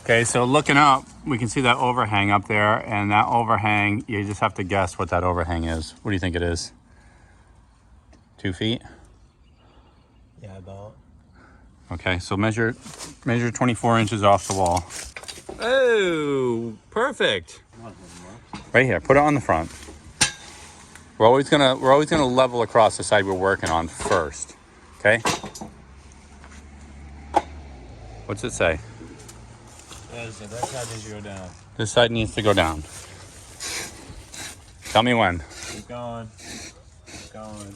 Okay, so looking up, we can see that overhang up there, and that overhang, you just have to guess what that overhang is. What do you think it is? 2 feet? Yeah, about. Okay, so measure 24 inches off the wall. Oh, perfect. Right here, put it on the front. We're always gonna level across the side we're working on first. Okay? What's it say? Yeah, so that side needs to go down. This side needs to go down. Tell me when. Keep going. Keep going.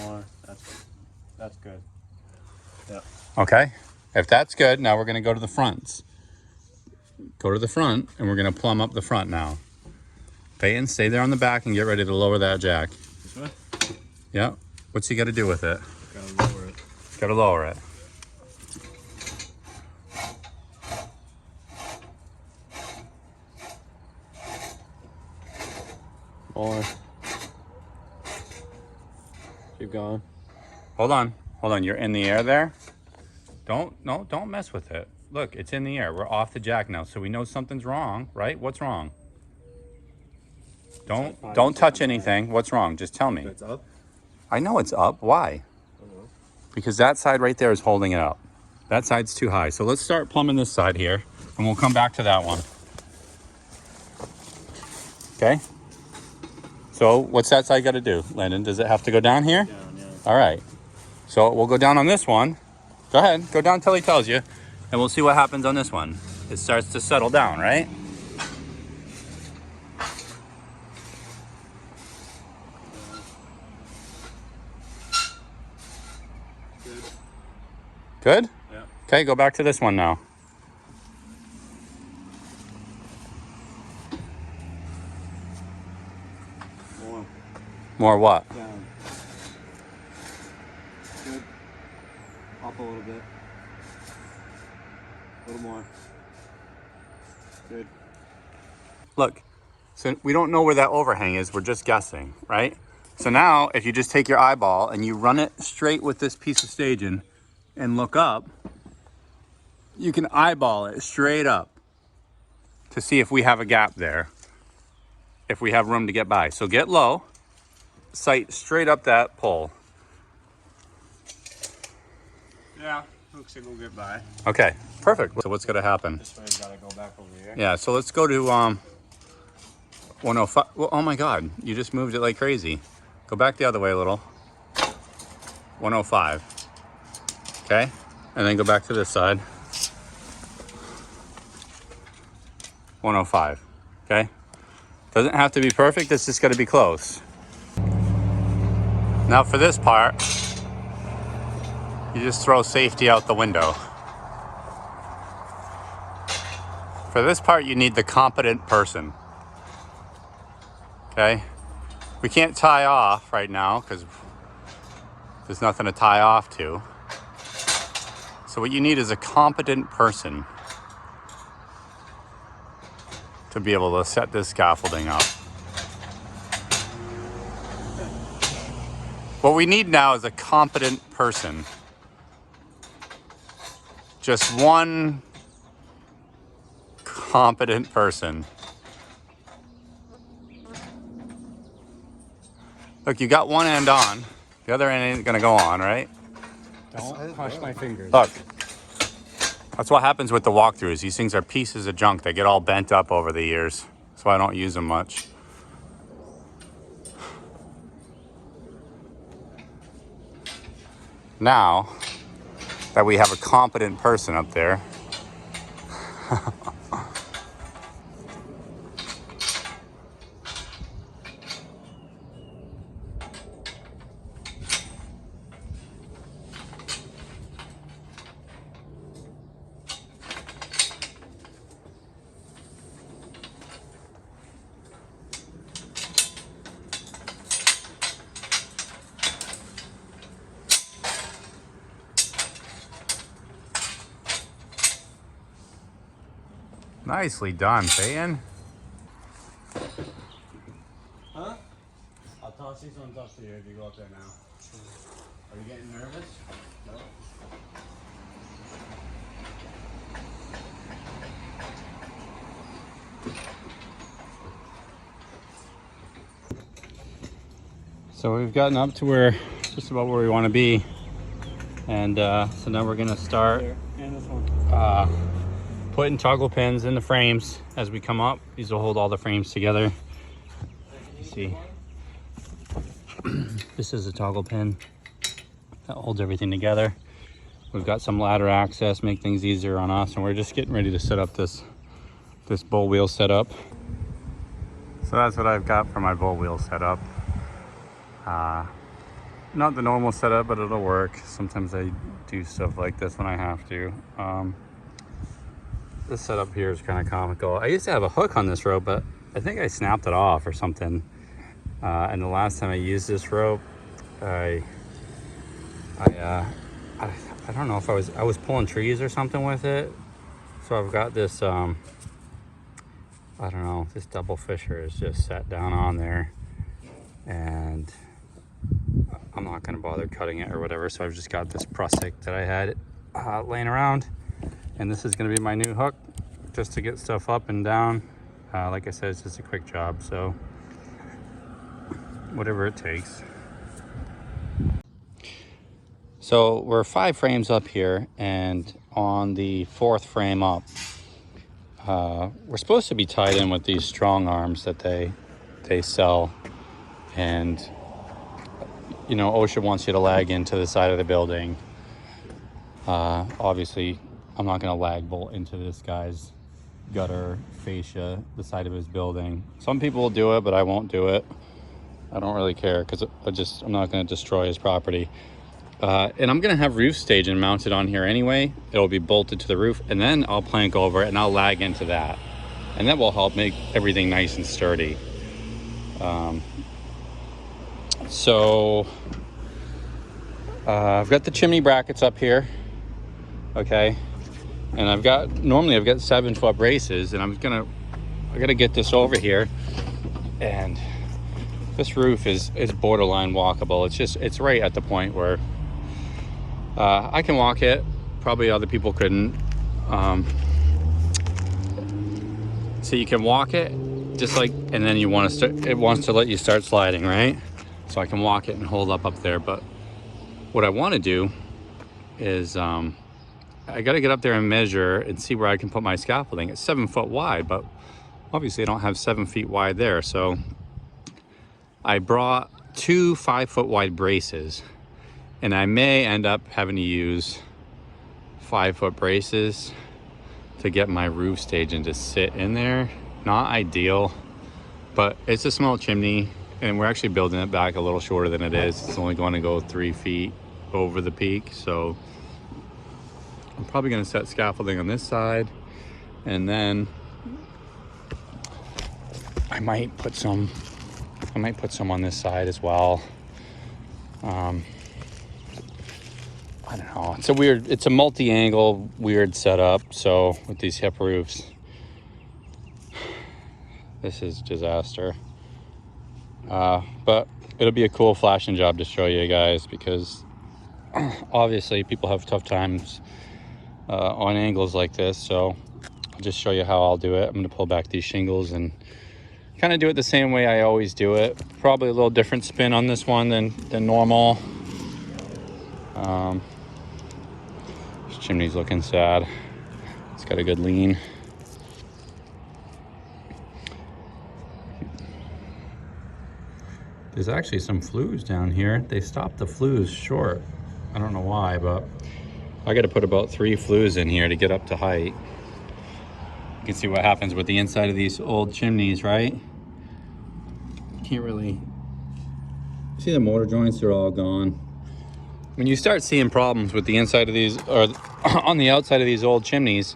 More. That's good. Yeah. Okay? If that's good, now we're gonna go to the fronts. Go to the front, and we're gonna plumb up the front now. Peyton, stay there on the back and get ready to lower that jack. This way? Yeah. What's he got to do with it? Gotta lower it. Got to lower it. More. Keep going. Hold on. You're in the air there. Don't mess with it. Look, it's in the air. We're off the jack now, so we know something's wrong, right? What's wrong? Don't touch anything. What's wrong? Just tell me. It's up? I know it's up. Why? Because that side right there is holding it up. That side's too high. So let's start plumbing this side here, and we'll come back to that one. Okay? So what's that side got to do, Landon? Does it have to go down here? Down, yeah. All right. So we'll go down on this one. Go ahead. Go down until he tells you, and we'll see what happens on this one. It starts to settle down, right? Good? Yeah. Okay, go back to this one now. More what? Down. Good. Up a little bit. A little more. Good. Look, so we don't know where that overhang is. We're just guessing, right? So now, if you just take your eyeball and you run it straight with this piece of staging and look up, you can eyeball it straight up to see if we have a gap there, if we have room to get by. So get low, sight straight up that pole. Yeah, looks like we'll get by. Okay, perfect. So what's gonna happen? This way's gotta go back over here. Yeah, so let's go to 105. Well, oh my God, you just moved it like crazy. Go back the other way a little. 105. Okay, and then go back to this side. 105. Okay, doesn't have to be perfect. It's just got to be close. Now for this part, you just throw safety out the window. For this part, you need the competent person. Okay, we can't tie off right now because there's nothing to tie off to. So what you need is a competent person to be able to set this scaffolding up. What we need now is a competent person. Just one competent person. Look, you got one end on. The other end ain't gonna go on, right? Don't crush my fingers. Look, that's what happens with the walkthroughs. These things are pieces of junk. They get all bent up over the years. That's why I don't use them much. Now that we have a competent person up there, nicely done, Peyton. Huh? I'll toss these ones up to you if you go up there now. Are you getting nervous? No. So we've gotten up to where, just about where we want to be. And so now we're gonna start putting toggle pins in the frames as we come up. These will hold all the frames together. See, this is a toggle pin that holds everything together. We've got some ladder access, make things easier on us, and we're just getting ready to set up this bull wheel setup. So that's what I've got for my bull wheel setup. Not the normal setup, but it'll work. Sometimes I do stuff like this when I have to. This setup here is kind of comical. I used to have a hook on this rope, but I think I snapped it off or something. And the last time I used this rope, I don't know if I was pulling trees or something with it. So I've got this, I don't know, this double fisher is just set down on there, and I'm not gonna bother cutting it or whatever. So I've just got this prusik that I had laying around, and this is gonna be my new hook just to get stuff up and down. Like I said, it's just a quick job, so whatever it takes. So we're 5 frames up here, and on the 4th frame up, we're supposed to be tied in with these strong arms that they sell. And you know, OSHA wants you to lag into the side of the building. Obviously, I'm not gonna lag bolt into this guy's gutter fascia, the side of his building. Some people will do it, but I won't do it. I don't really care, because I'm not gonna destroy his property. And I'm gonna have roof staging mounted on here anyway. It'll be bolted to the roof, and then I'll plank over it and I'll lag into that. And that will help make everything nice and sturdy. So I've got the chimney brackets up here, okay? And normally I've got 7-foot braces, and I gotta get this over here. And this roof is borderline walkable. It's right at the point where I can walk it. Probably other people couldn't. So you can walk it just like, and then it wants to let you start sliding, right? So I can walk it and hold up there. But what I want to do is I got to get up there and measure and see where I can put my scaffolding. It's 7 foot wide, but obviously I don't have 7 feet wide there. So I brought 2 5-foot wide braces, and I may end up having to use 5-foot braces to get my roof staging to sit in there. Not ideal, but it's a small chimney, and we're actually building it back a little shorter than it is. It's only going to go 3 feet over the peak. So I'm probably going to set scaffolding on this side, and then I might put some on this side as well. I don't know. It's a multi-angle weird setup. So with these hip roofs, this is disaster. But it'll be a cool flashing job to show you guys, because obviously people have tough times on angles like this. So I'll just show you how I'll do it. I'm going to pull back these shingles and kind of do it the same way I always do it. Probably a little different spin on this one than normal. This chimney's looking sad. It's got a good lean. There's actually some flues down here. They stopped the flues short. I don't know why, but I got to put about 3 flues in here to get up to height. You can see what happens with the inside of these old chimneys, right? Can't really see the mortar joints are all gone. When you start seeing problems with the inside of these, or on the outside of these old chimneys,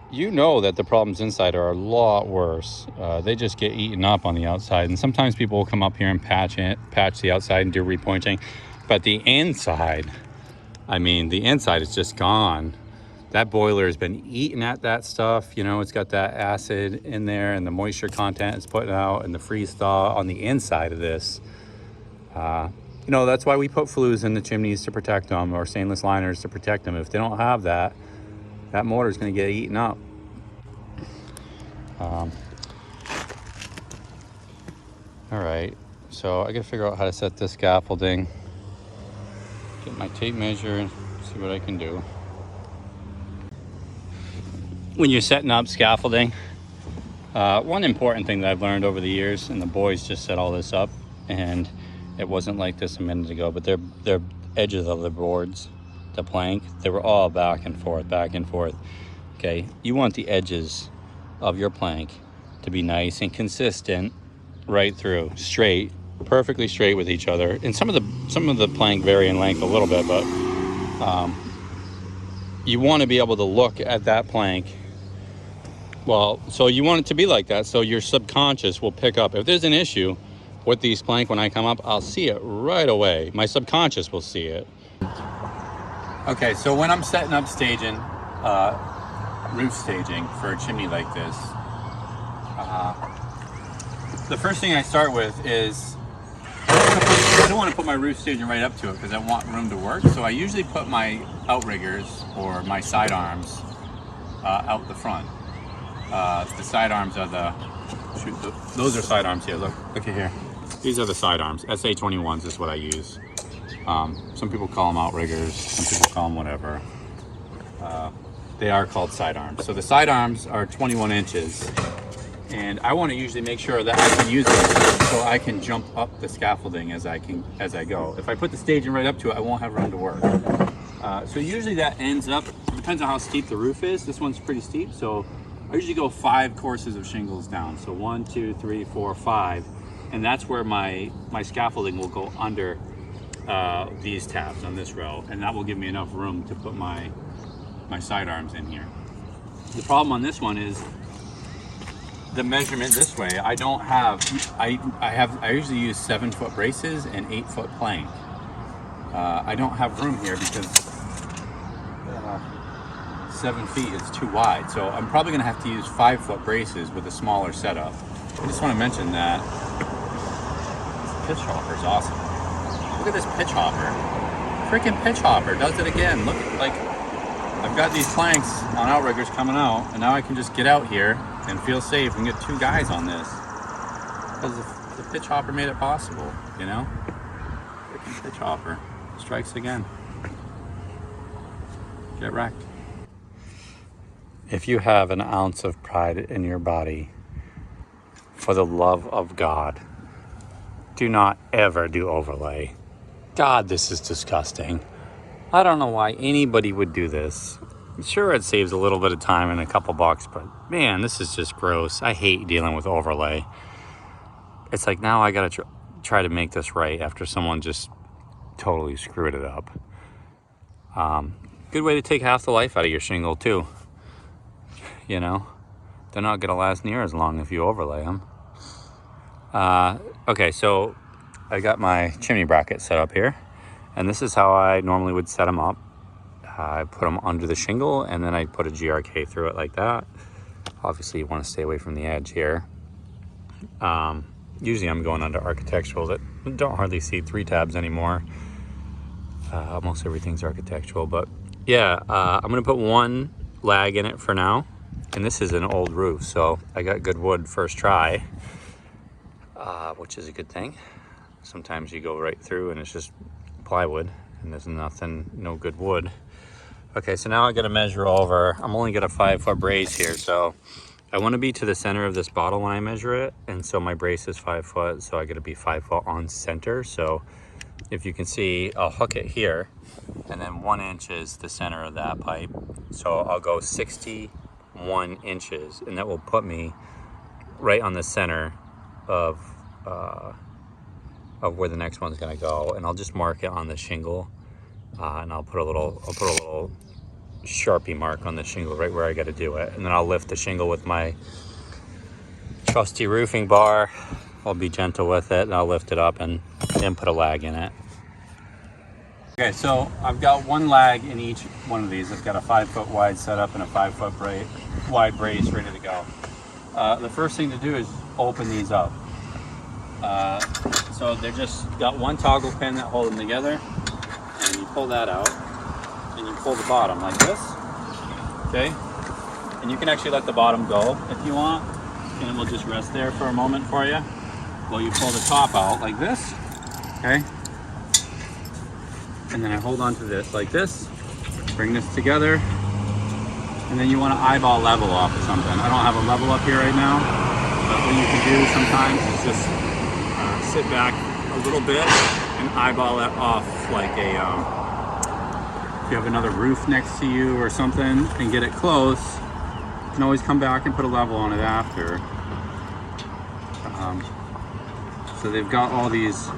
you know that the problems inside are a lot worse. They just get eaten up on the outside, and sometimes people will come up here and patch the outside and do repointing, but the inside, I mean, the inside is just gone. That boiler has been eating at that stuff. You know, it's got that acid in there, and the moisture content it's putting out, and the freeze thaw on the inside of this. You know, that's why we put flues in the chimneys to protect them, or stainless liners to protect them. If they don't have that, that mortar is going to get eaten up. All right, So I gotta figure out how to set this scaffolding. Get my tape measure and see what I can do. When you're setting up scaffolding, one important thing that I've learned over the years, and the boys just set all this up, and it wasn't like this a minute ago, but their edges of the boards, the plank, they were all back and forth, back and forth. Okay, you want the edges of your plank to be nice and consistent right through, straight, perfectly straight with each other. And some of the plank vary in length a little bit, but you want to be able to look at that plank. Well, so you want it to be like that, so your subconscious will pick up. If there's an issue with these plank when I come up, I'll see it right away. My subconscious will see it. Okay, so when I'm setting up staging, roof staging for a chimney like this, the first thing I start with is, I don't want to put my roof staging right up to it because I want room to work. So I usually put my outriggers or my side arms out the front. The side arms are those are side arms here. Look at here. These are the side arms. SA21s is what I use. Some people call them outriggers. Some people call them whatever. They are called side arms. So the side arms are 21 inches. And I want to usually make sure that I can use it so I can jump up the scaffolding as I go. If I put the staging right up to it, I won't have room to work. So usually that ends up, depends on how steep the roof is. This one's pretty steep, so I usually go 5 courses of shingles down. So 1, 2, 3, 4, 5, and that's where my scaffolding will go under these tabs on this row, and that will give me enough room to put my side arms in here. The problem on this one is the measurement this way. I don't have, I usually use 7-foot braces and 8-foot plank. I don't have room here because 7 feet is too wide. So I'm probably gonna have to use 5-foot braces with a smaller setup. I just wanna mention that this pitch hopper is awesome. Look at this pitch hopper. Freaking pitch hopper does it again. Look, like, I've got these planks on outriggers coming out, and now I can just get out here and feel safe and get 2 guys on this. Because the pitch hopper made it possible, you know? Freaking pitch hopper strikes again. Get wrecked. If you have an ounce of pride in your body, for the love of God, do not ever do overlay. God, this is disgusting. I don't know why anybody would do this. I'm sure it saves a little bit of time and a couple bucks, but man, this is just gross. I hate dealing with overlay. It's like now I gotta try to make this right after someone just totally screwed it up. Good way to take half the life out of your shingle too. You know, they're not gonna last near as long if you overlay them. Okay, so I got my chimney bracket set up here, and this is how I normally would set them up. I put them under the shingle, and then I put a GRK through it like that. Obviously, you want to stay away from the edge here. Usually I'm going under architectural that don't hardly see 3 tabs anymore. Almost everything's architectural, but yeah, I'm gonna put 1 lag in it for now. And this is an old roof, so I got good wood first try, which is a good thing. Sometimes you go right through and it's just plywood and there's nothing, no good wood. Okay, so now I gotta measure over. I'm only got a 5-foot brace here, so I wanna be to the center of this bottle when I measure it. And so my brace is 5 foot, so I gotta be 5 foot on center. So if you can see, I'll hook it here, and then 1 inch is the center of that pipe. So I'll go 61 inches, and that will put me right on the center of where the next one's gonna go. And I'll just mark it on the shingle, and I'll put a little Sharpie mark on the shingle right where I got to do it. And then I'll lift the shingle with my trusty roofing bar. I'll be gentle with it, and I'll lift it up and then put a lag in it. Okay, so I've got 1 lag in each one of these. I've got a 5-foot wide setup and a 5-foot wide brace ready to go. The first thing to do is open these up. So they're just got 1 toggle pin that hold them together, and you pull that out, and you pull the bottom like this, okay? And you can actually let the bottom go if you want, and it will just rest there for a moment for you. well, you pull the top out like this, okay? And then I hold on to this like this, bring this together, and then you want to eyeball level off or something. I don't have a level up here right now, but what you can do sometimes is just sit back a little bit and eyeball it off like a, if you have another roof next to you or something and get it close, you can always come back and put a level on it after. So they've got all these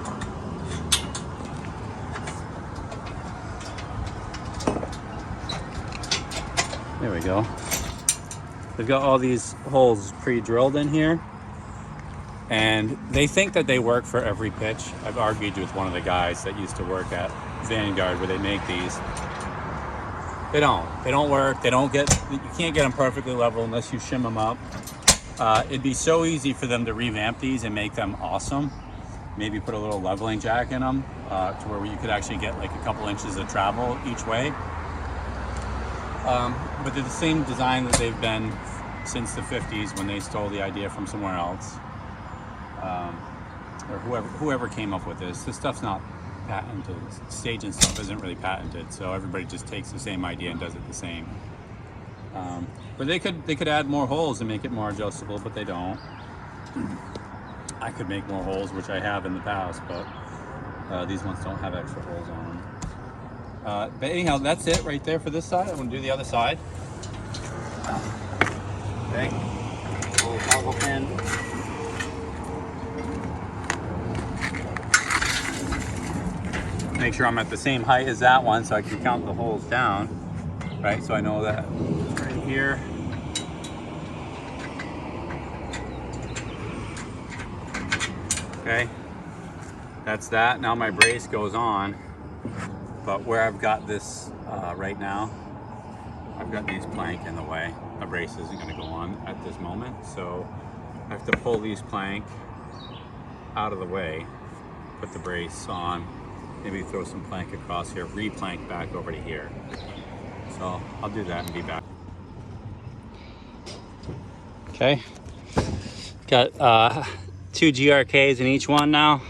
there we go. They've got all these holes pre-drilled in here, and they think that they work for every pitch. I've argued with one of the guys that used to work at Vanguard where they make these. They don't work. They don't get, you can't get them perfectly level unless you shim them up. It'd be so easy for them to revamp these and make them awesome. Maybe put a little leveling jack in them to where you could actually get like a couple inches of travel each way. But they're the same design that they've been since the 50s when they stole the idea from somewhere else. Or whoever came up with this. This stuff's not patented. Staging stuff isn't really patented, so everybody just takes the same idea and does it the same. But they could add more holes and make it more adjustable, but they don't. I could make more holes, which I have in the past, but these ones don't have extra holes on them. But anyhow, that's it right there for this side. I'm going to do the other side. Okay. Little toggle pin. Make sure I'm at the same height as that one so I can count the holes down. Right, so I know that right here. Okay, that's that. Now my brace goes on, but where I've got this right now, I've got these plank in the way. My brace isn't going to go on at this moment, so I have to pull these plank out of the way, put the brace on, maybe throw some plank across here, re-plank back over to here. So I'll do that and be back. Okay, got 2 GRKs in each one now,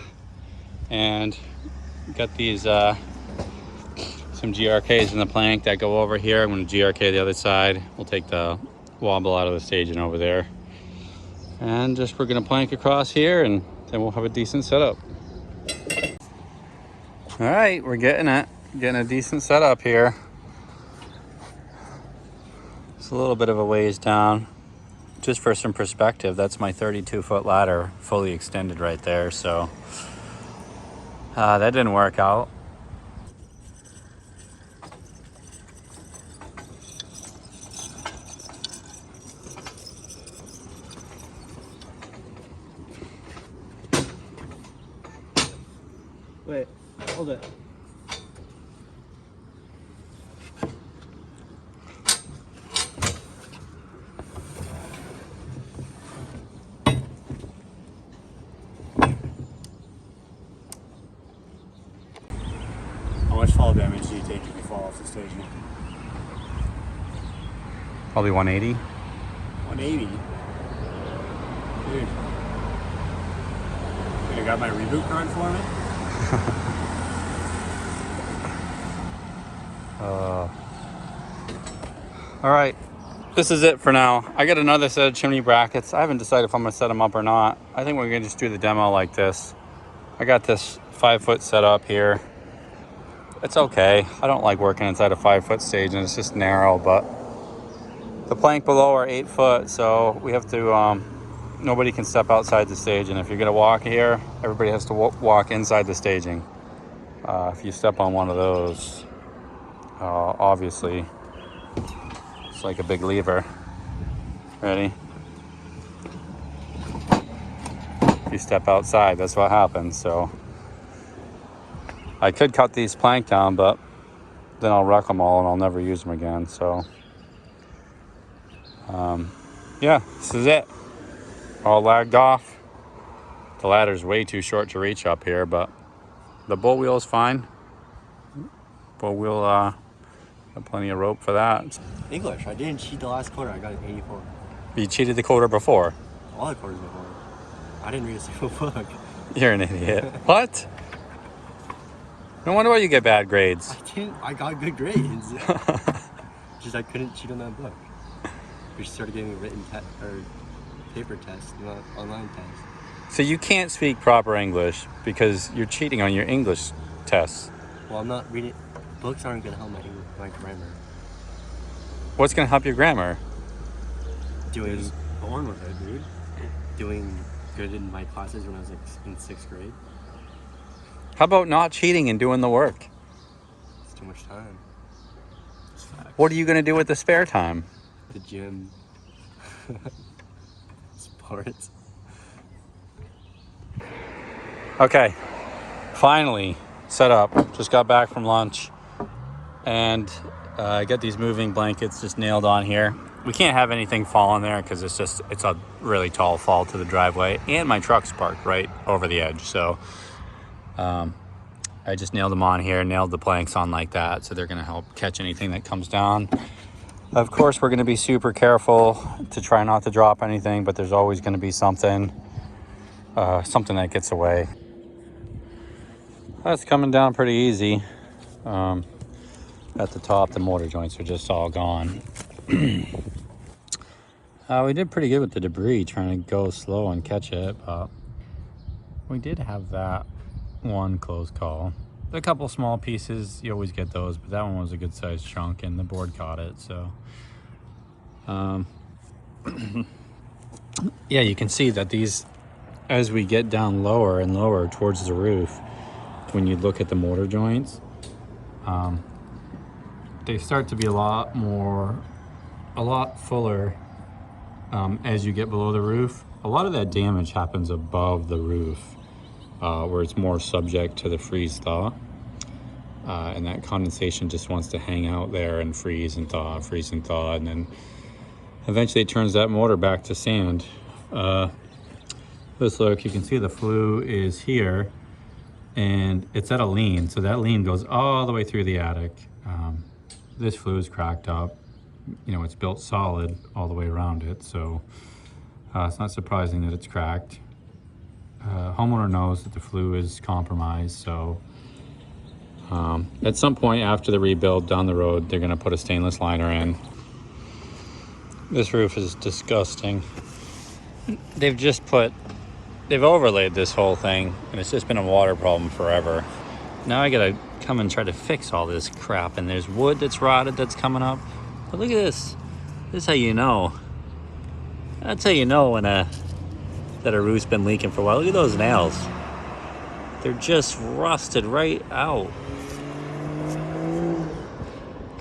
and got these some GRKs in the plank that go over here. I'm going to GRK the other side. We'll take the wobble out of the staging over there, and just we're going to plank across here, and then we'll have a decent setup. All right, we're getting a decent setup here. It's a little bit of a ways down. Just for some perspective, that's my 32-foot ladder fully extended right there, so that didn't work out. Wait, hold it. How much fall damage do you take if you fall off the stage? Probably 180. 180? Dude. You got my reboot card for me? All right, this is it for now. I got another set of chimney brackets. I haven't decided if I'm gonna set them up or not. I think we're gonna just do the demo like this. I got this 5-foot setup here. It's okay. I don't like working inside a 5-foot stage, and it's just narrow, but the plank below are 8 foot, so we have to, nobody can step outside the stage, and if you're gonna walk here, everybody has to walk inside the staging. If you step on one of those, obviously, it's like a big lever. Ready? If you step outside, that's what happens. So I could cut these plank down, but then I'll wreck them all and I'll never use them again. So yeah, this is it. All lagged off. The ladder's way too short to reach up here, but the bull wheel is fine. Bull wheel, got plenty of rope for that. English. I didn't cheat the last quarter. I got an 84. You cheated the quarter before. All the quarters before. I didn't read a single book. You're an idiot. What? No wonder why you get bad grades. I got good grades. Just I couldn't cheat on that book. We started getting written or paper tests, not online tests. So you can't speak proper English because you're cheating on your English tests. Well, I'm not reading. Books aren't gonna help my grammar. What's going to help your grammar? Doing born with it, dude. Doing good in my classes when I was like in 6th grade. How about not cheating and doing the work? It's too much time. What are you going to do with the spare time? The gym. Sports. Okay, finally set up. Just got back from lunch and I got these moving blankets just nailed on here. We can't have anything fall in there because it's a really tall fall to the driveway, and my truck's parked right over the edge. So I just nailed them on here, nailed the planks on like that, so they're going to help catch anything that comes down. Of course, we're going to be super careful to try not to drop anything, but there's always going to be something that gets away. That's coming down pretty easy. At the top, the mortar joints are just all gone. We did pretty good with the debris, trying to go slow and catch it, but we did have that one close call. A couple small pieces, you always get those, but that one was a good sized chunk and the board caught it. So yeah, you can see that these, as we get down lower and lower towards the roof, when you look at the mortar joints, they start to be a lot fuller as you get below the roof. A lot of that damage happens above the roof, where it's more subject to the freeze thaw, and that condensation just wants to hang out there and freeze and thaw, and then eventually it turns that mortar back to sand. Let's look. You can see the flue is here and it's at a lean, so that lean goes all the way through the attic. This flue is cracked up. You know, it's built solid all the way around it, so it's not surprising that it's cracked. Homeowner knows that the flue is compromised, so at some point after the rebuild down the road, they're going to put a stainless liner in. This roof is disgusting. They've overlaid this whole thing, and it's just been a water problem forever. Now I gotta come and try to fix all this crap, and there's wood that's rotted that's coming up. But look at this. This is how you know. That's how you know when that a roof's been leaking for a while. Look at those nails. They're just rusted right out.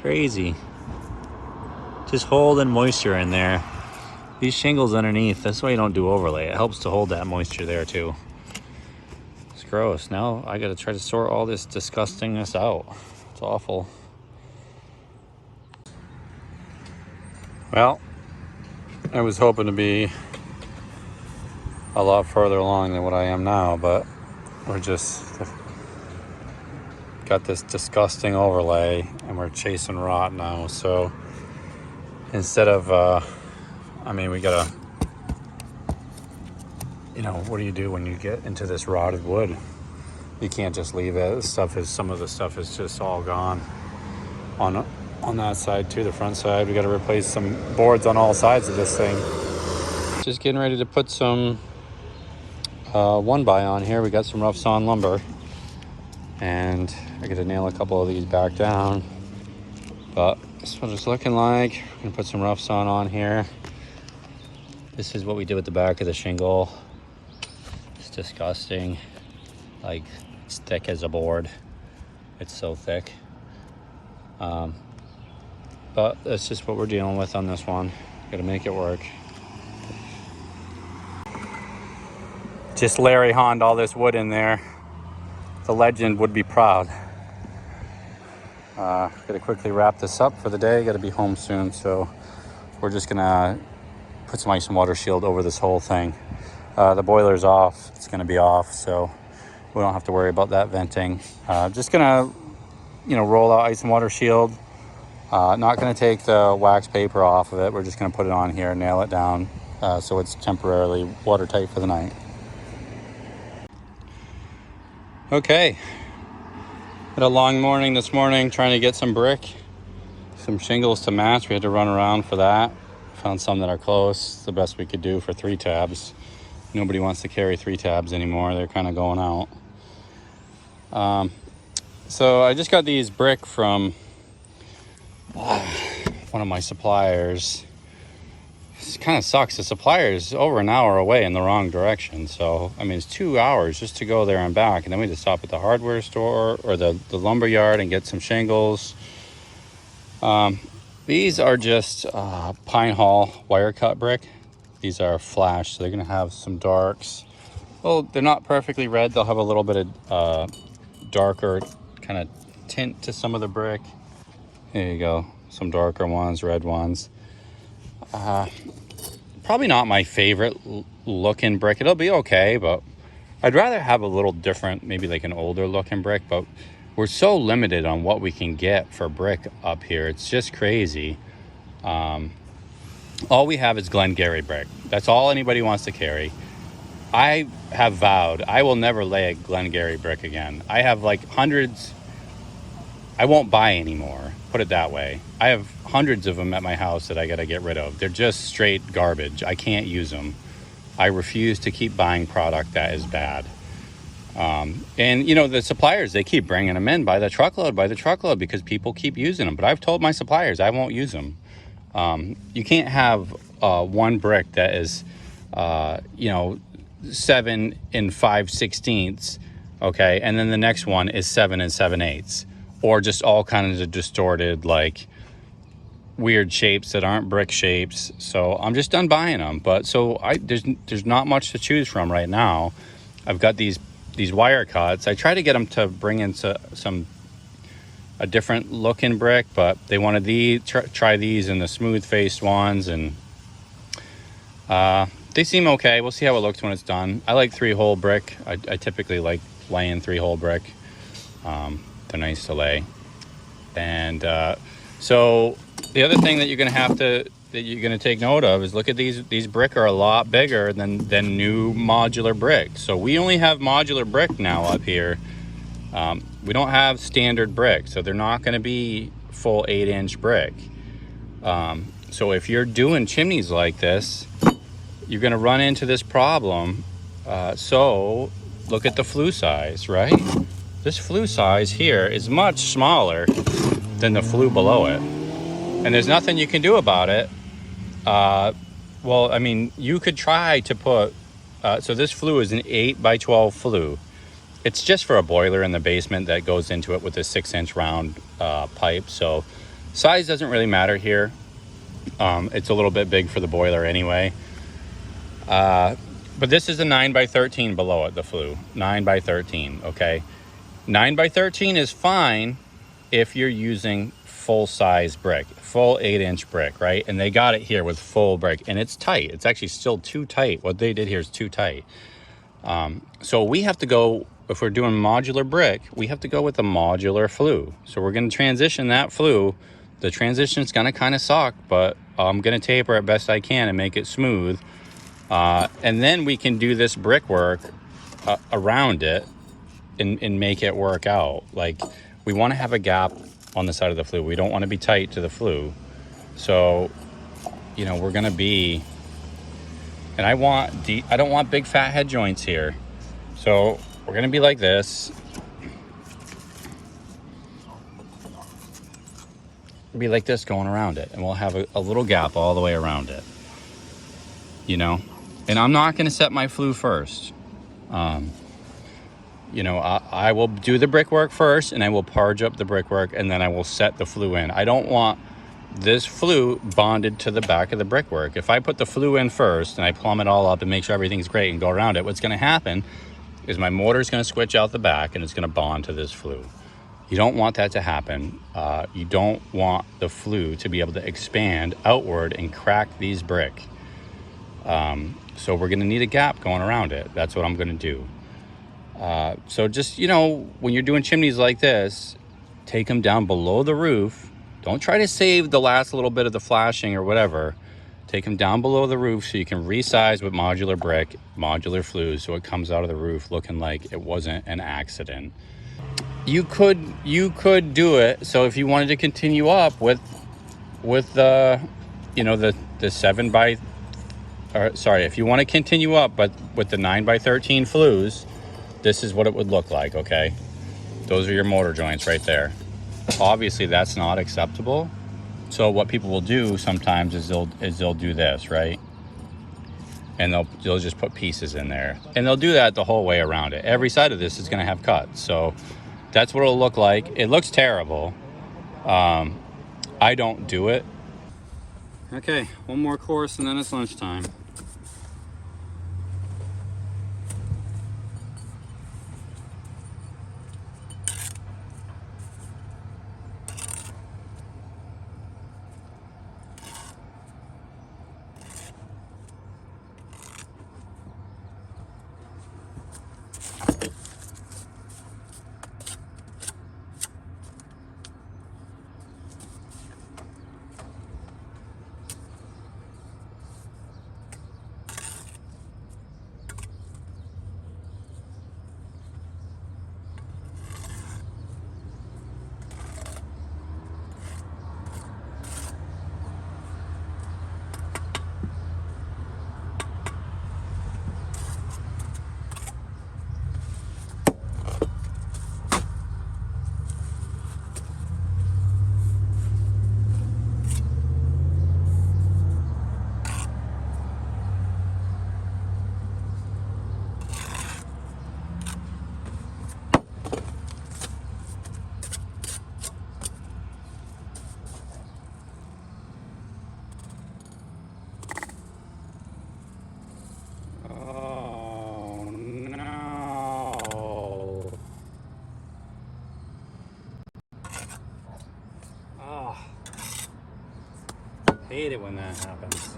Crazy. Just holding moisture in there. These shingles underneath, that's why you don't do overlay. It helps to hold that moisture there too. It's gross. Now I gotta try to sort all this disgustingness out. It's awful. Well, I was hoping to be a lot further along than what I am now, but we're just got this disgusting overlay and we're chasing rot now. So instead of we gotta, what do you do when you get into this rotted wood? You can't just leave it. Some of the stuff is just all gone on that side too, the front side. We got to replace some boards on all sides of this thing. Just getting ready to put some 1x on here. We got some rough sawn lumber, and I got to nail a couple of these back down. But this is what it's looking like. I'm gonna put some rough sawn on here. This is what we did with the back of the shingle. It's disgusting. Like, it's thick as a board. It's so thick. But that's just what we're dealing with on this one. Gotta make it work. Just Larry Hond all this wood in there. The legend would be proud. Gotta quickly wrap this up for the day. Gotta be home soon, so we're just gonna put some ice and water shield over this whole thing. The boiler's off. It's gonna be off, so we don't have to worry about that venting. Just gonna, roll out ice and water shield. Not gonna take the wax paper off of it. We're just gonna put it on here, nail it down, so it's temporarily watertight for the night. Okay, had a long morning this morning trying to get some brick, some shingles to match. We had to run around for that. Found some that are close. It's the best we could do for 3 tabs. Nobody wants to carry 3 tabs anymore. They're kind of going out. So I just got these brick from one of my suppliers. This kind of sucks. The supplier is over an hour away in the wrong direction. So, I mean, it's 2 hours just to go there and back. And then we had to stop at the hardware store or the lumber yard and get some shingles. These are just Pine Hall wire cut brick. These are flash, so they're going to have some darks. Well, they're not perfectly red. They'll have a little bit of darker kind of tint to some of the brick. There you go. Some darker ones, red ones. Probably not my favorite looking brick. It'll be okay, but I'd rather have a little different, maybe like an older looking brick. But we're so limited on what we can get for brick up here. It's just crazy. All we have is Glengarry brick. That's all anybody wants to carry. I have vowed I will never lay a Glengarry brick again. I have like hundreds. I won't buy anymore, put it that way. I have hundreds of them at my house that I gotta get rid of. They're just straight garbage. I can't use them. I refuse to keep buying product that is bad. And you know, the suppliers, they keep bringing them in by the truckload, because people keep using them. But I've told my suppliers I won't use them. You can't have one brick that is, 7 5/16, okay, and then the next one is 7 7/8, or just all kinds of distorted, like weird shapes that aren't brick shapes. So I'm just done buying them. But so there's not much to choose from right now. I've got these wire cuts. I try to get them to bring in a different looking brick, but they wanted try these in the smooth faced ones, and they seem okay. We'll see how it looks when it's done. I like 3-hole brick. I typically like laying 3-hole brick. They're nice to lay. And so the other thing that you're gonna take note of is, look at these brick are a lot bigger than new modular brick. So we only have modular brick now up here. We don't have standard brick, so they're not going to be full 8-inch brick. So if you're doing chimneys like this, you're going to run into this problem. So look at the flue size, right? This flue size here is much smaller than the flue below it. And there's nothing you can do about it. Well, I mean, you could try to put, so this flue is an 8x12 flue. It's just for a boiler in the basement that goes into it with a 6-inch round pipe. So size doesn't really matter here. It's a little bit big for the boiler anyway. But this is a 9x13 below it, the flue. 9x13, okay? 9x13 is fine if you're using full-size brick, full 8-inch brick, right? And they got it here with full brick, and it's tight. It's actually still too tight. What they did here is too tight. So we have to go, if we're doing modular brick, we have to go with a modular flue. So we're going to transition that flue. The transition is going to kind of suck, but I'm going to taper it best I can and make it smooth. And then we can do this brickwork around it and make it work out. Like, we want to have a gap on the side of the flue. We don't want to be tight to the flue. So, you know, we're going to be, and I don't want big fat head joints here. So we're going to be like this. Be like this going around it, and we'll have a little gap all the way around it, you know. And I'm not going to set my flue first. You know, I will do the brickwork first, and I will parge up the brickwork, and then I will set the flue in. I don't want this flue bonded to the back of the brickwork. If I put the flue in first and I plumb it all up and make sure everything's great and go around it, what's going to happen is my mortar's going to switch out the back, and it's going to bond to this flue. You don't want that to happen. You don't want the flue to be able to expand outward and crack these brick. So we're going to need a gap going around it. That's what I'm going to do. So just, you know, when you're doing chimneys like this, take them down below the roof. Don't try to save the last little bit of the flashing or whatever. Take them down below the roof so you can resize with modular brick, modular flues, so it comes out of the roof looking like it wasn't an accident. You could do it. So if you wanted to continue up with the, you know, the 7 by, or sorry, if you want to continue up, but with the 9 by 13 flues, this is what it would look like. Okay, those are your motor joints right there. Obviously, that's not acceptable. So what people will do sometimes is they'll do this, right? And they'll just put pieces in there, and they'll do that the whole way around it. Every side of this is going to have cuts, so that's what it'll look like. It looks terrible. I don't do it. Okay, one more course and then it's lunchtime. Hate it when that happens.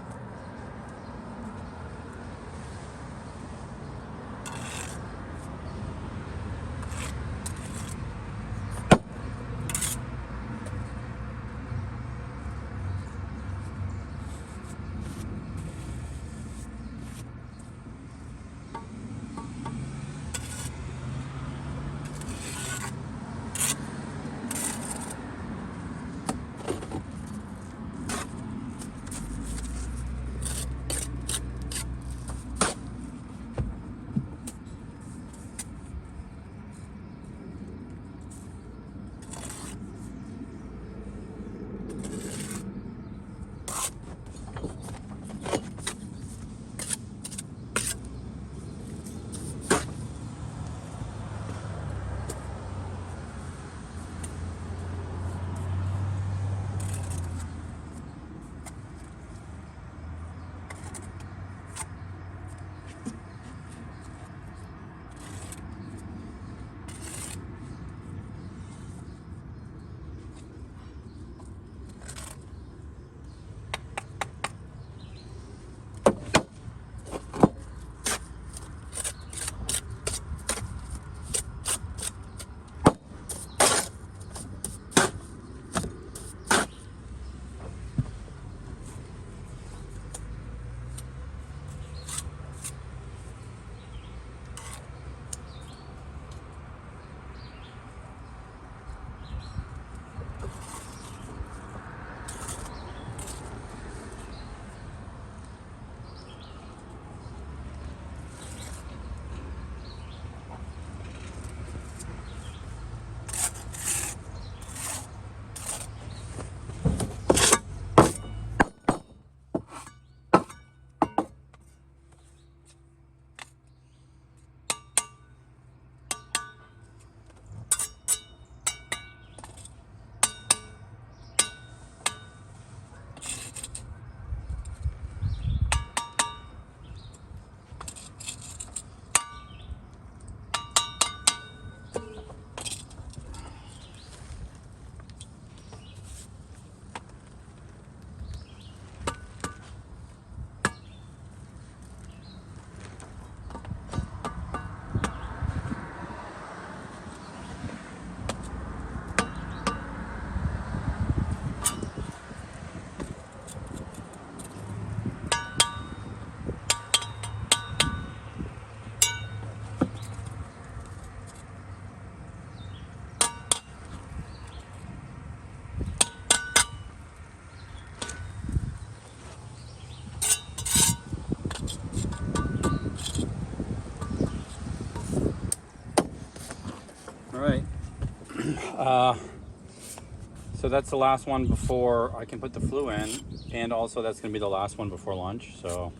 So that's the last one before I can put the flue in, and also that's gonna be the last one before lunch. So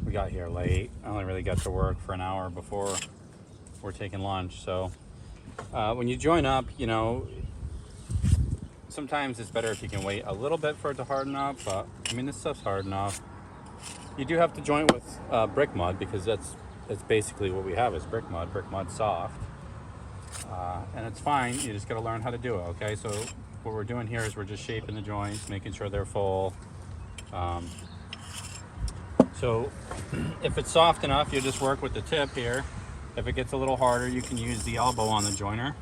we got here late. I only really got to work for an hour before we're taking lunch. So when you join up, you know, sometimes it's better if you can wait a little bit for it to harden up, but I mean, this stuff's hard enough. You do have to join with brick mud, because that's basically what we have is brick mud soft. And it's fine, you just got to learn how to do it. Okay, so what we're doing here is we're just shaping the joints, making sure they're full. So if it's soft enough, you just work with the tip here. If it gets a little harder, you can use the elbow on the joiner.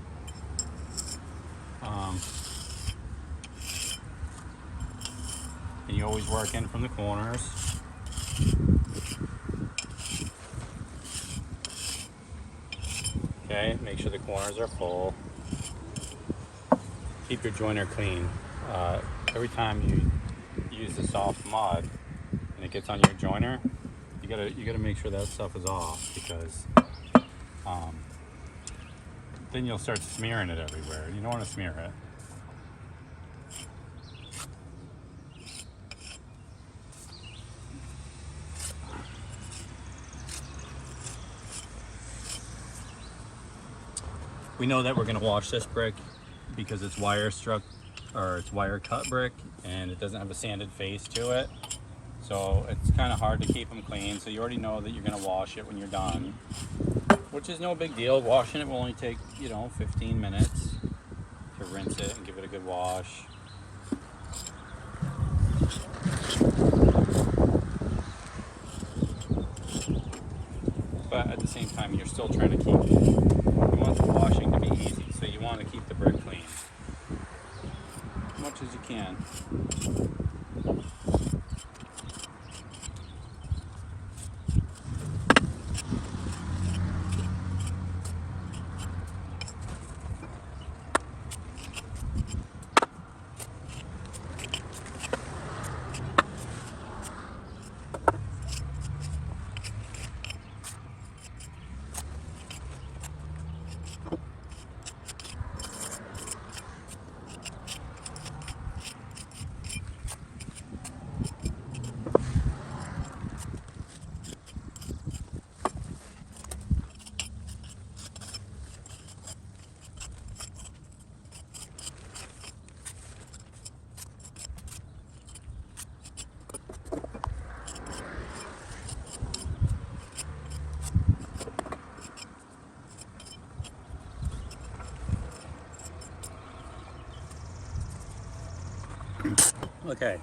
And you always work in from the corners. Okay, make sure the corners are full. Keep your joiner clean. Every time you use the soft mud and it gets on your joiner, you gotta make sure that stuff is off, because then you'll start smearing it everywhere. You don't want to smear it. We know that we're going to wash this brick because it's wire struck, or it's wire cut brick, and it doesn't have a sanded face to it. So it's kind of hard to keep them clean. So you already know that you're going to wash it when you're done, which is no big deal. Washing it will only take, 15 minutes to rinse it and give it a good wash. But at the same time, you're still trying to keep, you want the washing to be easy, so you want to keep the brick clean as much as you can. Okay,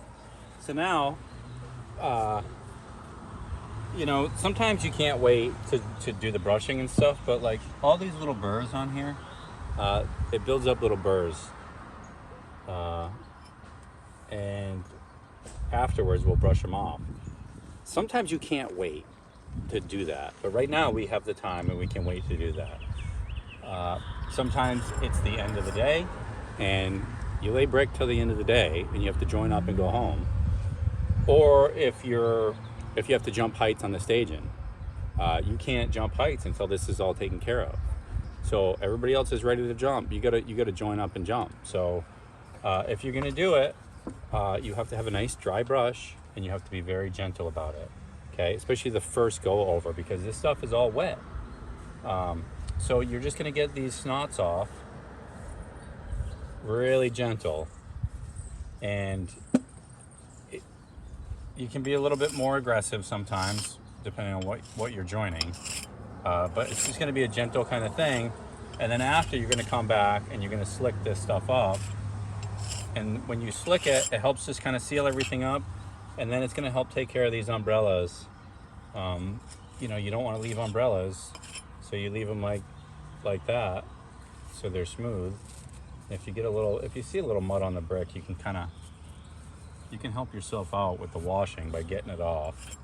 so now, sometimes you can't wait to do the brushing and stuff, but like all these little burrs on here, it builds up little burrs. And afterwards we'll brush them off. Sometimes you can't wait to do that, but right now we have the time and we can wait to do that. Sometimes it's the end of the day and you lay brick till the end of the day and you have to join up and go home. Or if you have to jump heights on the staging, you can't jump heights until this is all taken care of. So everybody else is ready to jump. You gotta join up and jump. So if you're gonna do it, you have to have a nice dry brush and you have to be very gentle about it. Okay, especially the first go over, because this stuff is all wet. So you're just gonna get these snots off really gentle, and you can be a little bit more aggressive sometimes depending on what you're joining, but it's just going to be a gentle kind of thing. And then after, you're going to come back and you're going to slick this stuff up, and when you slick it, it helps just kind of seal everything up, and then it's going to help take care of these umbrellas. You don't want to leave umbrellas, so you leave them like that so they're smooth. If you see a little mud on the brick, you can help yourself out with the washing by getting it off.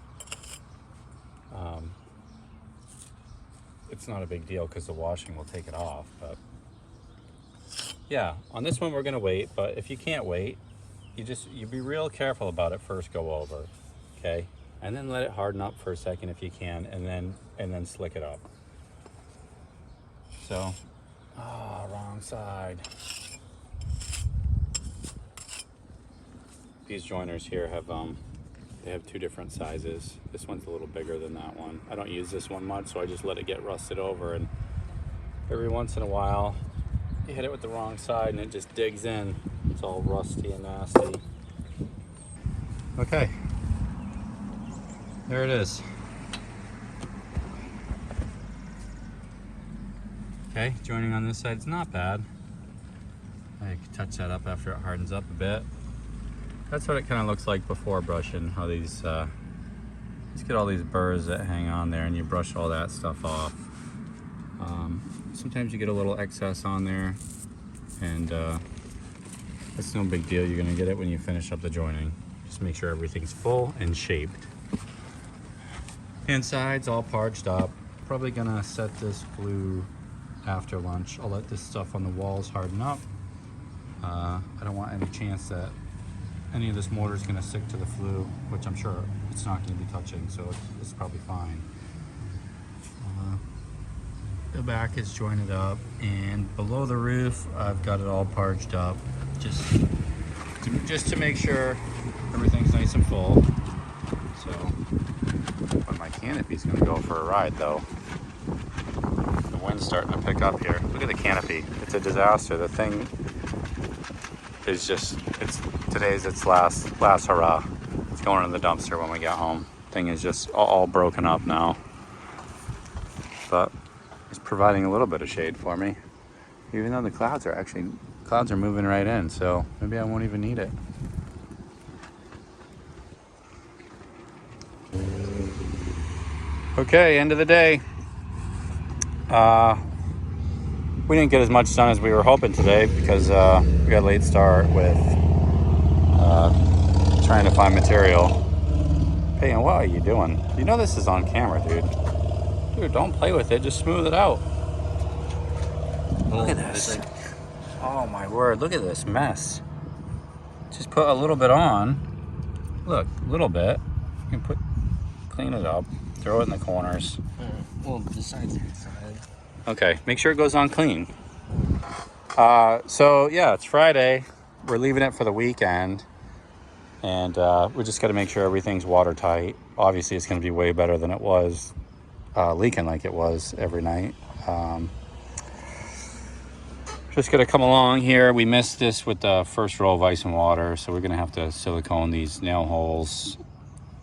It's not a big deal because the washing will take it off, but yeah, on this one we're gonna wait, but if you can't wait, you be real careful about it first go over, okay? And then let it harden up for a second if you can, and then slick it up. So Oh, wrong side. These joiners here have they have two different sizes. This one's a little bigger than that one. I don't use this one much, so I just let it get rusted over, and every once in a while you hit it with the wrong side and it just digs in. It's all rusty and nasty. Okay, there it is. Okay, joining on this side is not bad. I can touch that up after it hardens up a bit. That's what it kind of looks like before brushing, how these, just get all these burrs that hang on there and you brush all that stuff off. Sometimes you get a little excess on there, and it's no big deal. You're gonna get it when you finish up the joining. Just make sure everything's full and shaped. Inside's all parched up. Probably gonna set this glue after lunch. I'll let this stuff on the walls harden up. I don't want any chance that any of this mortar is going to stick to the flue, which I'm sure it's not going to be touching, so it's probably fine. The back is jointed up, and below the roof I've got it all parged up, just to make sure everything's nice and full. So, but my canopy's going to go for a ride though. The wind's starting to pick up here. Look at the canopy. It's a disaster. The thing is just, today's its last hurrah. It's going in the dumpster when we get home. Thing is just all broken up now. But it's providing a little bit of shade for me. Even though the clouds are moving right in, so maybe I won't even need it. Okay, end of the day. We didn't get as much done as we were hoping today because we got a late start with trying to find material. Peyton, what are you doing? You know this is on camera, dude. Dude, don't play with it. Just smooth it out. Look at this. Oh my word, look at this mess. Just put a little bit on. Look, a little bit. You can clean it up. Throw it in the corners. Well, this side's inside. Okay, make sure it goes on clean. So yeah, it's Friday. We're leaving it for the weekend. And we just got to make sure everything's watertight. Obviously, it's going to be way better than it was leaking like it was every night. Just got to come along here. We missed this with the first row of ice and water, so we're going to have to silicone these nail holes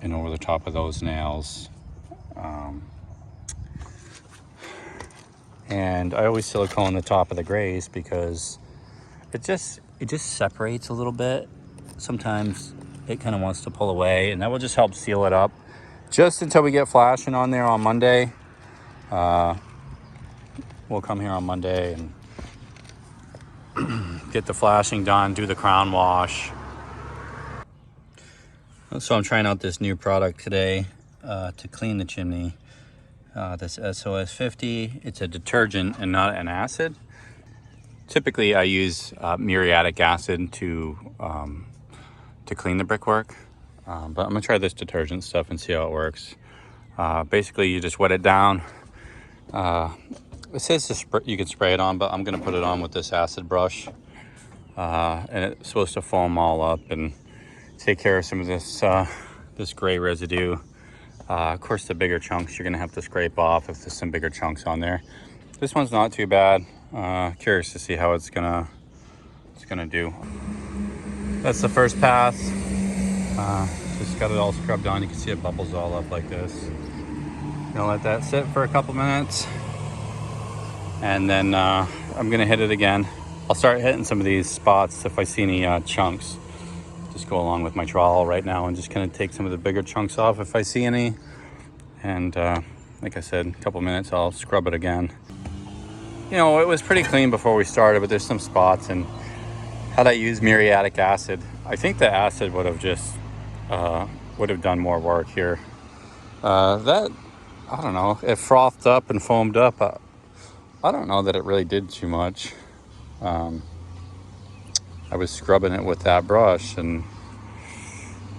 and over the top of those nails. And I always silicone the top of the graze because it just separates a little bit. Sometimes it kind of wants to pull away, and that will just help seal it up just until we get flashing on there on Monday. We'll come here on Monday and get the flashing done, do the crown wash. So I'm trying out this new product today to clean the chimney. This SOS 50, it's a detergent and not an acid. Typically I use muriatic acid to clean the brickwork, but I'm gonna try this detergent stuff and see how it works. Basically you just wet it down. It says you can spray it on, but I'm gonna put it on with this acid brush, and it's supposed to foam all up and take care of some of this gray residue. Of course, the bigger chunks you're gonna have to scrape off if there's some bigger chunks on there. This one's not too bad. Curious to see how it's gonna do. That's the first pass. Just got it all scrubbed on. You can see it bubbles all up like this. Gonna let that sit for a couple minutes, and then I'm gonna hit it again. I'll start hitting some of these spots if I see any chunks. Just go along with my trowel right now and just kind of take some of the bigger chunks off if I see any. And like I said, a couple minutes I'll scrub it again. You know, it was pretty clean before we started, but there's some spots, and had I used muriatic acid, I think the acid would have just would have done more work here. That, I don't know, it frothed up and foamed up. I don't know that it really did too much. I was scrubbing it with that brush, and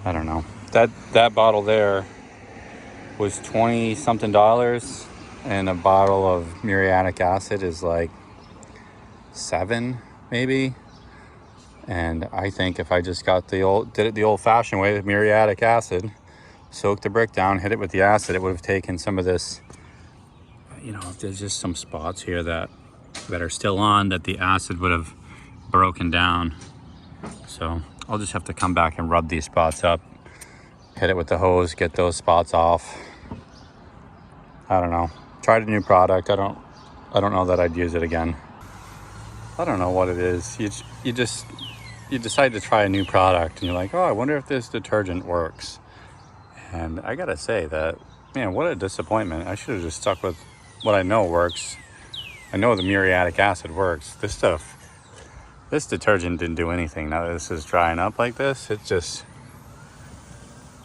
I don't know. That bottle there was $20 something, and a bottle of muriatic acid is like 7 maybe. And I think if I just got did it the old-fashioned way with muriatic acid, soaked the brick down, hit it with the acid, it would have taken some of this, you know, there's just some spots here that are still on that the acid would have broken down. So I'll just have to come back and rub these spots up, hit it with the hose, get those spots off. I don't know. Tried a new product. I don't know that I'd use it again. I don't know what it is. You decide to try a new product and you're like, oh, I wonder if this detergent works. And I gotta say that, man, what a disappointment. I should have just stuck with what I know works. I know the muriatic acid works. This detergent didn't do anything. Now that this is drying up like this, it just,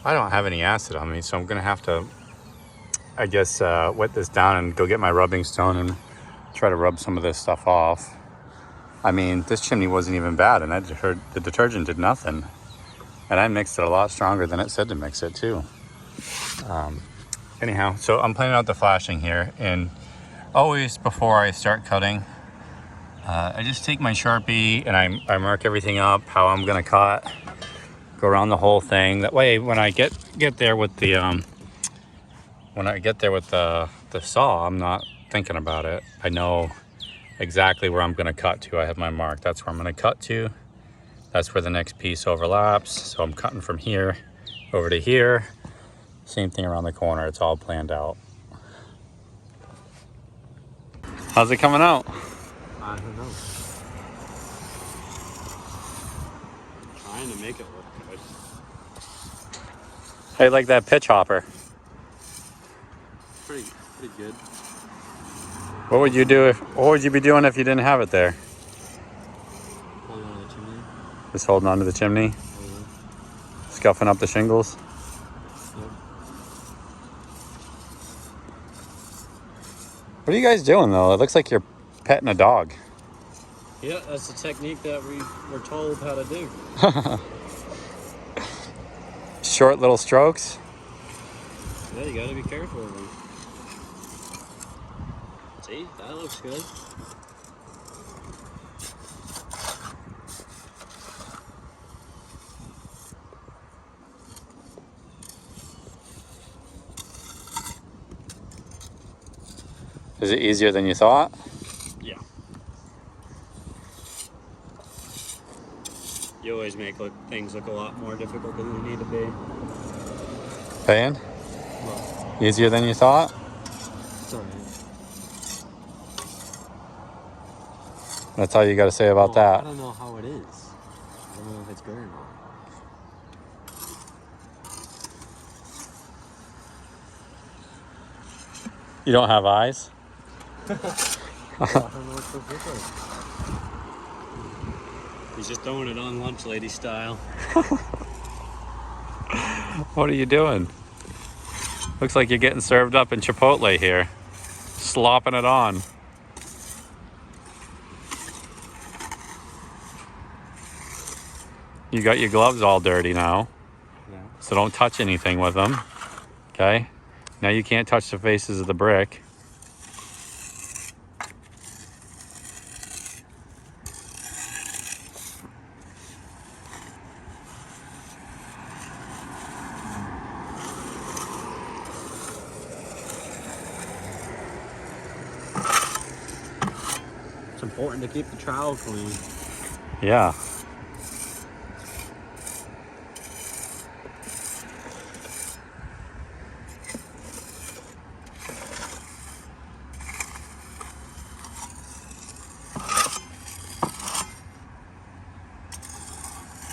I don't have any acid on me, so I'm gonna have to, I guess, wet this down and go get my rubbing stone and try to rub some of this stuff off. I mean, this chimney wasn't even bad, and the detergent did nothing. And I mixed it a lot stronger than it said to mix it too. Anyhow, so I'm planning out the flashing here, and always before I start cutting, I just take my Sharpie and I mark everything up, how I'm gonna cut, go around the whole thing. That way, when I get there with the saw, I'm not thinking about it. I know exactly where I'm gonna cut to. I have my mark. That's where I'm gonna cut to. That's where the next piece overlaps. So I'm cutting from here over to here. Same thing around the corner. It's all planned out. How's it coming out? I don't know. Trying to make it look good. Hey, like that pitch hopper. Pretty good. What would you be doing if you didn't have it there? Holding on to the chimney. Just holding onto the chimney? Scuffing up the shingles? Yep. What are you guys doing though? It looks like you're petting a dog. Yeah, that's the technique that we were told how to do. Short little strokes? Yeah, you gotta be careful of them. See, that looks good. Is it easier than you thought? Yeah. You always make things look a lot more difficult than they need to be. Paying? Well, Easier than you thought? it's alright. That's all you got to say about I that. don't know how it is. I don't know if it's good or not. You don't have eyes? I don't know what to look like. He's just throwing it on lunch lady style. What are you doing? Looks like you're getting served up in Chipotle here. Slopping it on. You got your gloves all dirty now. Yeah. So don't touch anything with them. Okay? Now you can't touch the faces of the brick. It's important to keep the trowel clean. Yeah.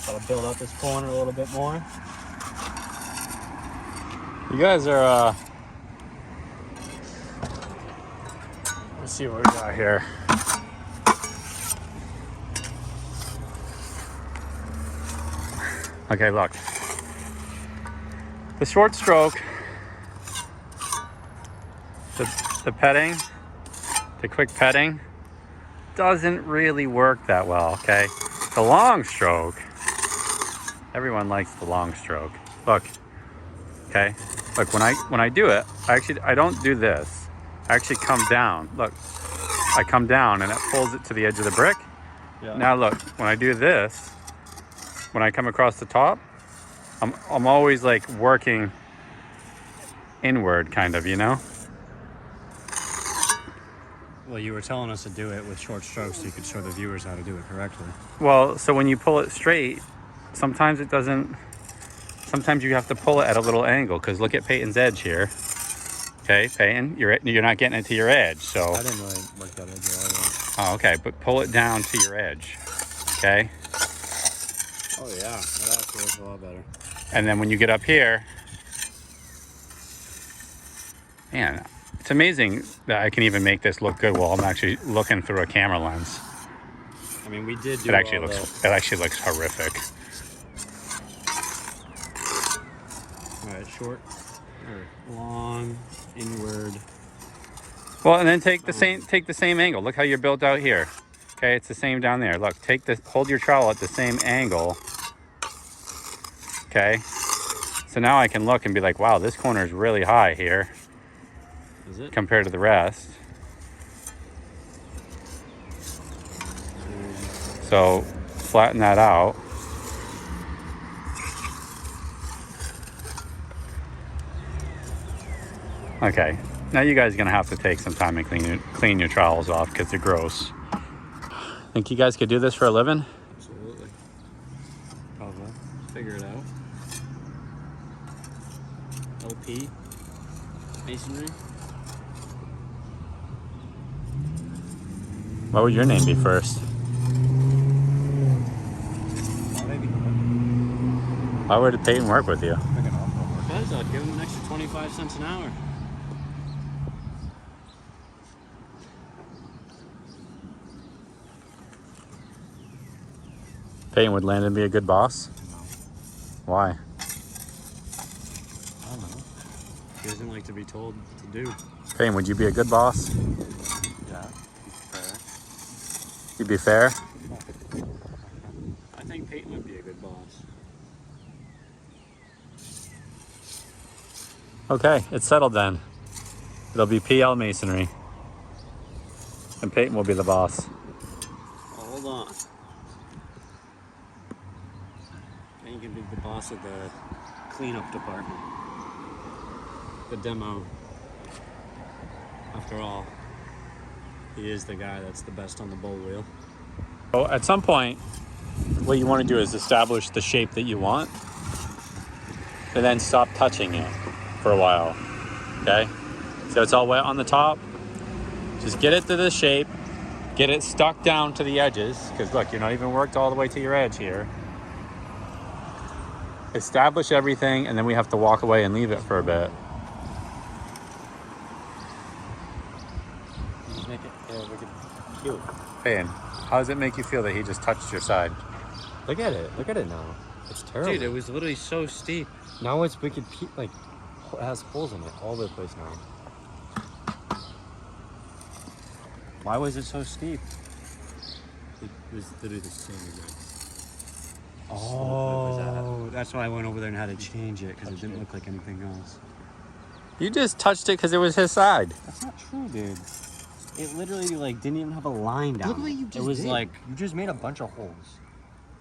Gotta build up this corner a little bit more. You guys are, let's see what we got here. Okay, look. The short stroke, the petting, the quick petting, doesn't really work that well, okay? The long stroke, everyone likes the long stroke. Look, okay? Look, when I do it, I don't do this. I actually come down. Look, I come down and it pulls it to the edge of the brick. Yeah. Now look, when I do this, when I come across the top, I'm always like working inward, kind of, you know? Well, you were telling us to do it with short strokes so you could show the viewers how to do it correctly. Well, so when you pull it straight, sometimes it doesn't, sometimes you have to pull it at a little angle, because look at Peyton's edge here. Okay, Peyton, you're not getting it to your edge, so. I didn't really work that edge at Oh, all. okay, but pull it down to your edge, okay? Oh yeah, that actually looks a lot better. And then when you get up here, man, it's amazing that I can even make this look good while I'm actually looking through a camera lens. I mean, we did do It actually looks horrific. All right, short or long, inward. Well, and then take the same angle. Look how you're built out here. Okay, it's the same down there. Look, hold your trowel at the same angle. Okay. So now I can look and be like, wow, this corner is really high here. Is it? Compared to the rest. So flatten that out. Okay, now you guys are gonna have to take some time and clean your trowels off because they're gross. Think you guys could do this for a living? Absolutely. Probably. Figure it out. LP. Masonry. What would your name be first? Why would Peyton work with you? Because I'd give him an extra 25 cents an hour. Peyton, would Landon be a good boss? No. Why? I don't know. He doesn't like to be told what to do. Peyton, would you be a good boss? Yeah. Fair. You'd be fair? I think Peyton would be a good boss. Okay, it's settled then. It'll be PL Masonry. And Peyton will be the boss. Hold on. Peyton can be the boss of the cleanup department. The demo. After all, he is the guy that's the best on the bowl wheel. So at some point, what you want to do is establish the shape that you want, and then stop touching it for a while, okay? So it's all wet on the top. Just get it to the shape, get it stuck down to the edges, because look, you're not even worked all the way to your edge here. Establish everything, and then we have to walk away and leave it for a bit. Just make it, cute. Peyton, how does it make you feel that he just touched your side? Look at it now. It's terrible. Dude, it was literally so steep. Now it's wicked, like, it has holes in it all over the place now. Why was it so steep? It was literally the same exact. Oh, that's why I went over there and had to change it because it didn't look like anything else. You just touched it because it was his side. That's not true, dude. It literally like didn't even have a line down. Look what you just did. It was like you just made a bunch of holes.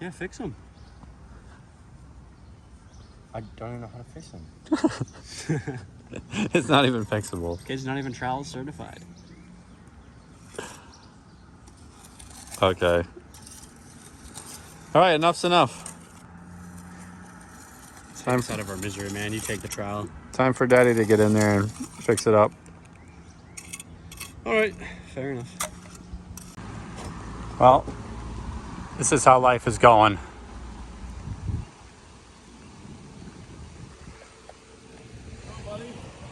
Yeah, fix them. I don't even know how to fix them. It's not even fixable. Kid's not even trowel certified. Okay. All right, enough's enough. Time out of our misery, man. You take the trowel. Time for Daddy to get in there and fix it up. All right, fair enough. Well, this is how life is going.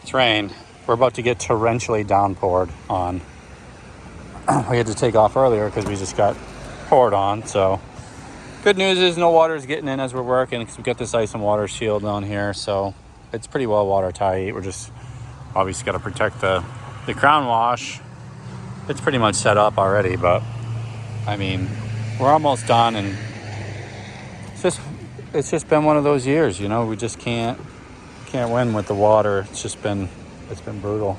It's rained. We're about to get torrentially downpoured on. We had to take off earlier because we just got poured on. So good news is no water is getting in as we're working because we got this ice and water shield on here. So it's pretty well watertight. We're just obviously got to protect the crown wash. It's pretty much set up already, but I mean, we're almost done, and it's just been one of those years, you know. We just can't win with the water. It's been brutal.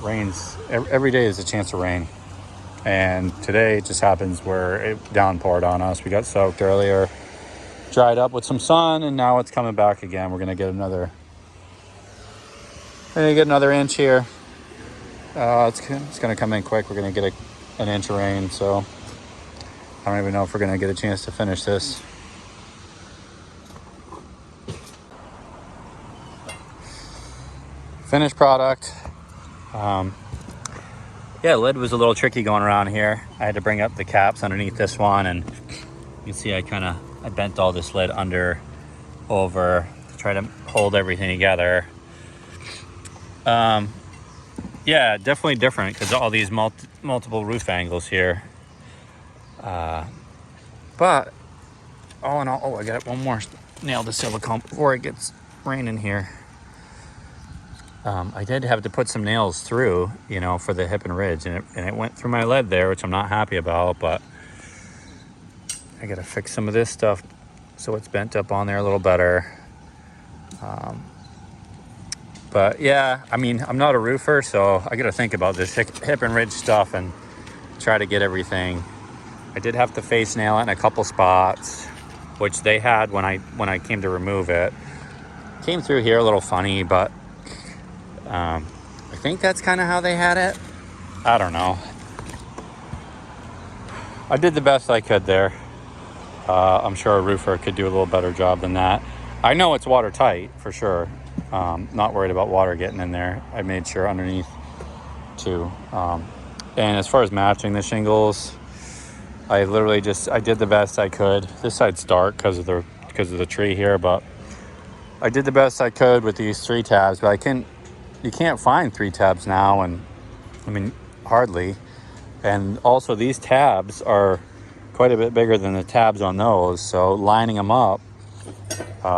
Rains, every day is a chance of rain. And today it just happens where it downpoured on us. We got soaked earlier, dried up with some sun, and now it's coming back again. We're gonna get another inch here. It's gonna come in quick. We're gonna get an inch of rain, so I don't even know if we're gonna get a chance to finish this. Finished product. Yeah, lid was a little tricky going around here. I had to bring up the caps underneath this one, and you can see I bent all this lid over to try to hold everything together. Yeah, definitely different because all these multiple roof angles here. But all in all, I got one more nail to silicone before it gets raining here. I did have to put some nails through, for the hip and ridge, and it went through my lead there, which I'm not happy about, but I gotta fix some of this stuff so it's bent up on there a little better. But yeah, I mean, I'm not a roofer, so I gotta think about this hip and ridge stuff and try to get everything. I did have to face nail it in a couple spots, which they had when I came to remove it. Came through here a little funny, but I think that's kind of how they had it. I don't know. I did the best I could there. I'm sure a roofer could do a little better job than that. I know it's watertight for sure. Not worried about water getting in there. I made sure underneath too. And as far as matching the shingles, I literally I did the best I could. This side's dark because of the tree here, but I did the best I could with these 3 tabs, but you can't find 3 tabs now, and I mean, hardly. And also these tabs are quite a bit bigger than the tabs on those, so lining them up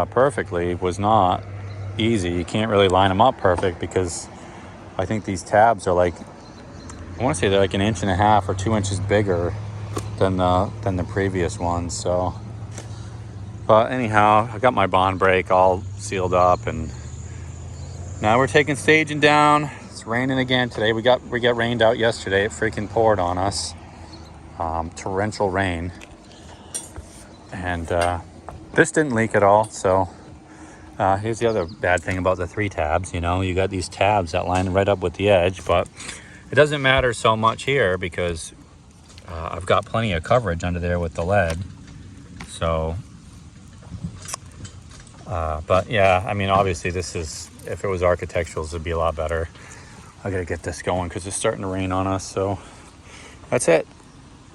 perfectly was not easy. You can't really line them up perfect because I think these tabs are I want to say they're like 1.5 inches or 2 inches bigger than the previous ones. So, but anyhow, I got my bond brake all sealed up, and now we're taking staging down. It's raining again today. We got rained out yesterday. It freaking poured on us. Torrential rain. And this didn't leak at all. So here's the other bad thing about the 3 tabs. You got these tabs that line right up with the edge, but it doesn't matter so much here because I've got plenty of coverage under there with the lead. So, but yeah, I mean, obviously if it was architecturals, it'd be a lot better. I gotta get this going because it's starting to rain on us. So that's it.